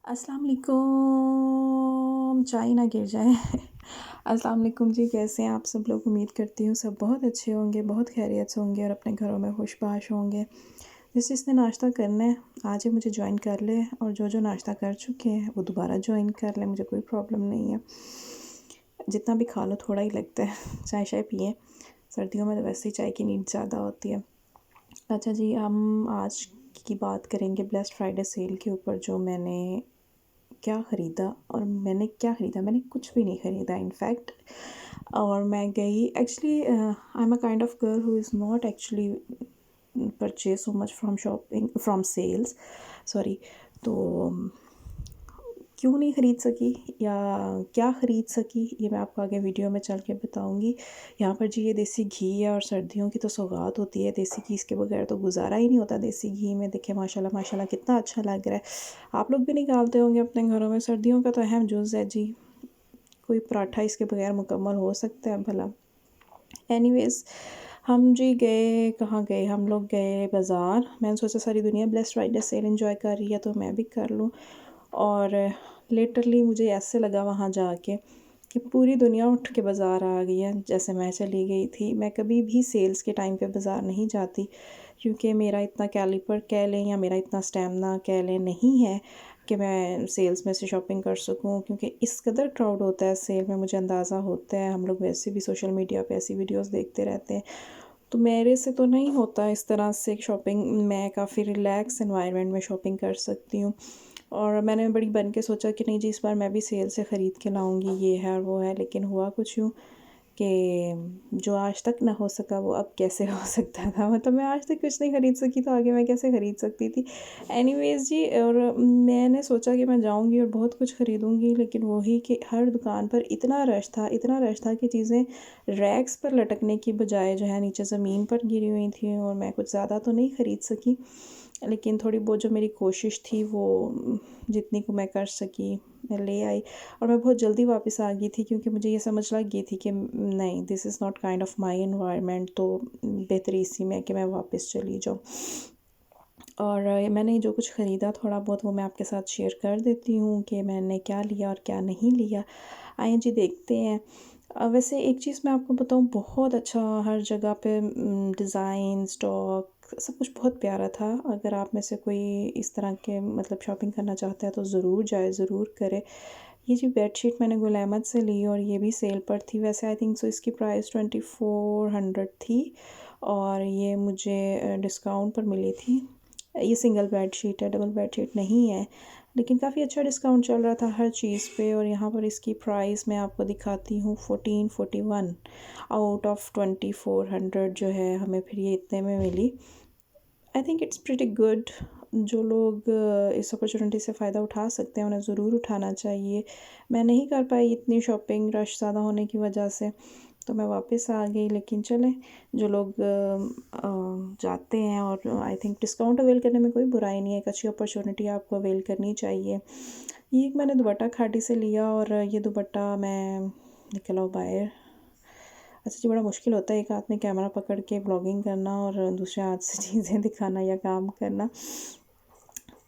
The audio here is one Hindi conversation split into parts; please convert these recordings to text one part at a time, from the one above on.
अस्सलाम वालेकुम, चाय ना गिर जाए। अस्सलाम वालेकुम जी, कैसे हैं आप सब लोग? उम्मीद करती हूँ सब बहुत अच्छे होंगे, बहुत खैरियत से होंगे और अपने घरों में खुशबाश होंगे। जिसने नाश्ता करना है आज ही मुझे जॉइन कर ले, और जो नाश्ता कर चुके हैं वो दोबारा जॉइन कर ले, मुझे कोई प्रॉब्लम नहीं है। जितना भी खा लो थोड़ा ही लगता है। चाय शाय पिएँ, सर्दियों में तो वैसे ही चाय की नीड ज़्यादा होती है। अच्छा जी, हम आज की बात करेंगे ब्लेस्ड फ्राइडे सेल के ऊपर, जो मैंने क्या ख़रीदा। और मैंने क्या ख़रीदा, मैंने कुछ भी नहीं ख़रीदा इनफैक्ट। और मैं गई actually, I am a kind of girl who is not actually purchase so much from shopping from sales, sorry. तो क्यों नहीं ख़रीद सकी या क्या ख़रीद सकी, ये मैं आपको आगे वीडियो में चल के बताऊँगी। यहाँ पर जी ये देसी घी है, और सर्दियों की तो सौगात होती है देसी घी, इसके बगैर तो गुजारा ही नहीं होता देसी घी में। देखिए माशाल्लाह माशाल्लाह कितना अच्छा लग रहा है। आप लोग भी निकालते होंगे अपने घरों में, सर्दियों का तो अहम जुज़ है जी। कोई पराठा इसके बगैर मुकम्मल हो सकता है भला? एनीवेज़, हम जी गए, कहाँ गए, हम लोग गए बाज़ार। मैंने सोचा सारी दुनिया ब्लेस्ड फ्राइडे सेल एंजॉय कर रही है तो मैं भी कर लूँ। और लिटरली मुझे ऐसे लगा वहाँ जाके कि पूरी दुनिया उठ के बाज़ार आ गई है जैसे मैं चली गई थी। मैं कभी भी सेल्स के टाइम पे बाज़ार नहीं जाती, क्योंकि मेरा इतना कैलिपर कह लें या मेरा इतना स्टैमिना कह लें नहीं है कि मैं सेल्स में से शॉपिंग कर सकूं, क्योंकि इस कदर क्राउड होता है सेल में, मुझे अंदाज़ा होता है। हम लोग वैसे भी सोशल मीडिया पे ऐसी वीडियोस देखते रहते हैं, तो मेरे से तो नहीं होता इस तरह से शॉपिंग। मैं काफ़ी रिलैक्स एनवायरनमेंट में शॉपिंग कर सकती हूँ। और मैंने बड़ी बन के सोचा कि नहीं जी, इस बार मैं भी सेल से ख़रीद के लाऊंगी, ये है और वो है। लेकिन हुआ कुछ यूँ कि जो आज तक ना हो सका वो अब कैसे हो सकता था। मतलब मैं आज तक कुछ नहीं ख़रीद सकी, तो आगे मैं कैसे ख़रीद सकती थी। एनीवेज़ जी, और मैंने सोचा कि मैं जाऊंगी और बहुत कुछ ख़रीदूंगी, लेकिन वही कि हर दुकान पर इतना रश था, इतना रश था कि चीज़ें रैक्स पर लटकने की बजाय जो है नीचे ज़मीन पर गिरी हुई थी। और मैं कुछ ज़्यादा तो नहीं ख़रीद सकी, लेकिन थोड़ी बहुत जो मेरी कोशिश थी वो जितनी को मैं कर सकी मैं ले आई। और मैं बहुत जल्दी वापस आ गई थी, क्योंकि मुझे ये समझ लग गई थी कि नहीं, this is not kind of my environment. तो बेहतरी इसी में है कि मैं वापस चली जाऊँ। और मैंने जो कुछ ख़रीदा थोड़ा बहुत वो मैं आपके साथ शेयर कर देती हूँ कि मैंने क्या लिया और क्या नहीं लिया। आइए जी देखते हैं। वैसे एक चीज़ मैं आपको बताऊँ, बहुत अच्छा हर जगह पे डिज़ाइन, स्टॉक, सब कुछ बहुत प्यारा था। अगर आप में से कोई इस तरह के मतलब शॉपिंग करना चाहता है तो ज़रूर जाए, ज़रूर करे। ये जी बेडशीट मैंने गुल अहमद से ली, और ये भी सेल पर थी। वैसे आई थिंक सो इसकी प्राइस 2400 थी, और ये मुझे डिस्काउंट पर मिली थी। ये सिंगल बेडशीट है, डबल बेडशीट नहीं है, लेकिन काफ़ी अच्छा डिस्काउंट चल रहा था हर चीज़ पे। और यहाँ पर इसकी प्राइस मैं आपको दिखाती हूँ, 1441 आउट ऑफ 2400 जो है हमें फिर ये इतने में मिली। I think it's pretty good. जो लोग इस अपॉर्चुनिटी से फ़ायदा उठा सकते हैं उन्हें ज़रूर उठाना चाहिए। मैं नहीं कर पाई इतनी शॉपिंग, रश ज़्यादा होने की वजह से, तो मैं वापस आ गई। लेकिन चलें, जो लोग जाते हैं, और आई थिंक डिस्काउंट अवेल करने में कोई बुराई नहीं है, एक अच्छी अपॉर्चुनिटी आपको अवेल करनी चाहिए। ये एक मैंने दुपट्टा खाटी से लिया, और ये दुपट्टा मैं निकल आओ बाहर। अच्छा जी, बड़ा मुश्किल होता है एक हाथ में कैमरा पकड़ के ब्लॉगिंग करना और दूसरे हाथ से चीज़ें दिखाना या काम करना।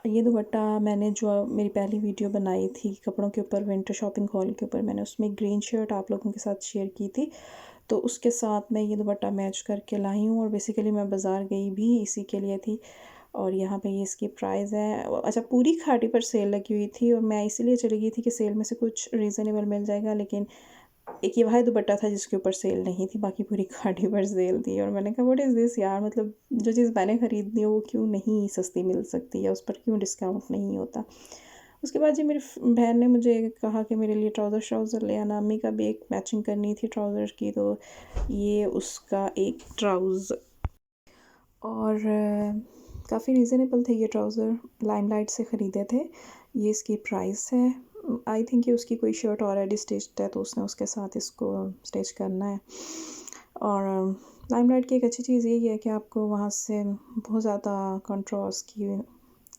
ये दुपट्टा मैंने जो मेरी पहली वीडियो बनाई थी कपड़ों के ऊपर, विंटर शॉपिंग हॉल के ऊपर, मैंने उसमें ग्रीन शर्ट आप लोगों के साथ शेयर की थी, तो उसके साथ मैं ये दुपट्टा मैच करके लाई हूँ। और बेसिकली मैं बाज़ार गई भी इसी के लिए थी। और यहाँ पे ये इसकी प्राइस है, अच्छा पूरी खाड़ी पर सेल लगी हुई थी, और मैं इसीलिए चली गई थी कि सेल में से कुछ रीज़नेबल मिल जाएगा। लेकिन एक ये वाला दुपट्टा था जिसके ऊपर सेल नहीं थी, बाकी पूरी खाड़ी पर सेल थी। और मैंने कहा व्हाट इज़ दिस यार, मतलब जो चीज़ मैंने ख़रीदनी हो वो क्यों नहीं सस्ती मिल सकती है, उस पर क्यों डिस्काउंट नहीं होता। उसके बाद जी मेरी बहन ने मुझे कहा कि मेरे लिए ट्राउज़र ले आना। अम्मी का भी एक मैचिंग करनी थी ट्राउज़र की, तो ये उसका एक ट्राउज़र। और काफ़ी रीज़नेबल थे ये ट्राउज़र, लाइमलाइट से ख़रीदे थे। ये इसकी प्राइस है। आई थिंक ये उसकी कोई शर्ट ऑलरेडी स्टिच्ड है, तो उसने उसके साथ इसको स्टिच करना है। और लाइमलाइट की एक अच्छी चीज़ यही है कि आपको वहाँ से बहुत ज़्यादा कंट्रास्ट की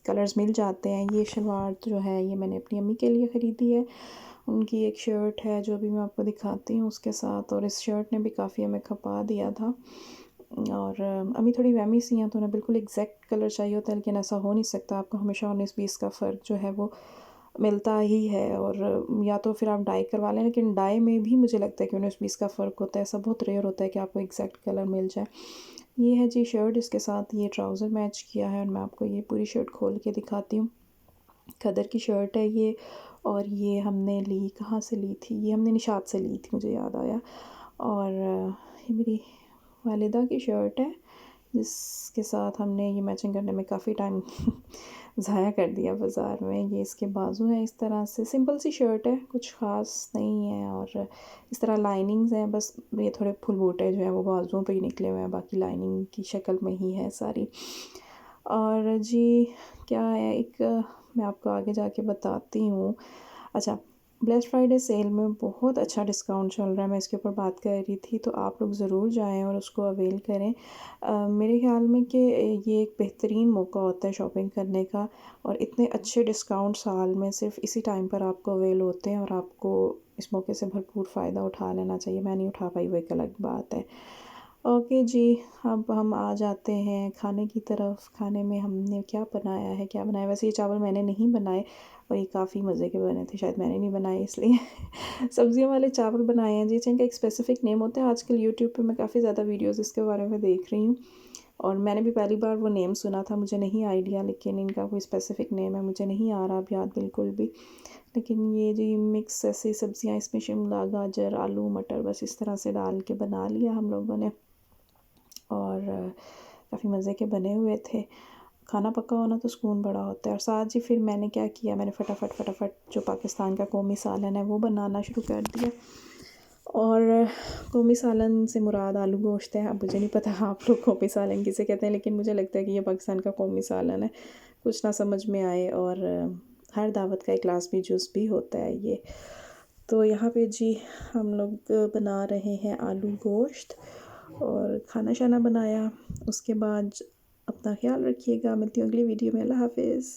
कलर्स मिल जाते हैं। ये शलवार जो है ये मैंने अपनी अम्मी के लिए ख़रीदी है। उनकी एक शर्ट है जो भी मैं आपको दिखाती हूँ उसके साथ, और इस शर्ट ने भी काफ़ी हमें खपा दिया था। और अम्मी थोड़ी वहमी सी हैं, तो उन्हें बिल्कुल एग्जैक्ट कलर चाहिए होता है, लेकिन ऐसा हो नहीं सकता। आपको हमेशा 19-20 का फ़र्क जो है वो मिलता ही है, और या तो फिर आप डाई करवा लें, लेकिन डाई में भी मुझे लगता है कि 19-20 का फ़र्क होता है। ऐसा बहुत रेयर होता है कि आपको एग्जैक्ट कलर मिल जाए। ये है जी शर्ट, इसके साथ ये ट्राउज़र मैच किया है, और मैं आपको ये पूरी शर्ट खोल के दिखाती हूँ। खदर की शर्ट है ये, और ये हमने ली कहाँ से ली थी, ये हमने निशात से ली थी, मुझे याद आया। और ये मेरी वालिदा की शर्ट है, जिसके साथ हमने ये मैचिंग करने में काफ़ी टाइम ज़ाया कर दिया बाज़ार में। ये इसके बाजू हैं, इस तरह से सिंपल सी शर्ट है, कुछ ख़ास नहीं है। और इस तरह लाइनिंग्स हैं, बस ये थोड़े फुल बूटे जो हैं वो बाजुओं पे ही निकले हुए हैं, बाकी लाइनिंग की शक्ल में ही है सारी। और जी क्या है, एक मैं आपको आगे जाके बताती हूँ। अच्छा, ब्लैक फ्राइडे सेल में बहुत अच्छा डिस्काउंट चल रहा है, मैं इसके ऊपर बात कर रही थी, तो आप लोग ज़रूर जाएं और उसको अवेल करें। मेरे ख़्याल में कि ये एक बेहतरीन मौका होता है शॉपिंग करने का, और इतने अच्छे डिस्काउंट साल में सिर्फ इसी टाइम पर आपको अवेल होते हैं, और आपको इस मौके से भरपूर फ़ायदा उठा लेना चाहिए। मैं नहीं उठा पाई, वो एक अलग बात है। ओके जी, अब हम आ जाते हैं खाने की तरफ। खाने में हमने क्या बनाया, वैसे ये चावल मैंने नहीं बनाए, और ये काफ़ी मज़े के बने थे, शायद मैंने नहीं बनाए इसलिए। सब्जियों वाले चावल बनाए हैं जी, जिनका एक स्पेसिफ़िक नेम होता है। आजकल यूट्यूब पे मैं काफ़ी ज़्यादा वीडियोज़ इसके बारे में देख रही हूँ, और मैंने भी पहली बार वो नेम सुना था, मुझे नहीं आइडिया, लेकिन इनका कोई स्पेसिफ़िक नेम है, मुझे नहीं आ रहा अब याद बिल्कुल भी। लेकिन ये जी मिक्स ऐसी सब्ज़ियाँ, इसमें शिमला, गाजर, आलू, मटर, बस इस तरह से डाल के बना लिया हम लोगों ने, और काफ़ी मज़े के बने हुए थे। खाना पका होना तो सुकून बड़ा होता है। और साथ ही फिर मैंने क्या किया, मैंने फटाफट जो पाकिस्तान का कौमी सालन है वो बनाना शुरू कर दिया। और कौमी सालन से मुराद आलू गोश्त है। अब मुझे नहीं पता आप लोग कौमी सालन किसे कहते हैं, लेकिन मुझे लगता है कि ये पाकिस्तान का कौमी सालन है। कुछ ना समझ में आए, और हर दावत का एक लाज़मी जुज़ भी होता है ये। तो यहाँ पे जी हम लोग बना रहे हैं आलू गोश्त, और खाना शाना बनाया। उसके बाद अपना ख्याल रखिएगा, मिलती हूँ अगली वीडियो में। अल्लाह हाफ़िज़।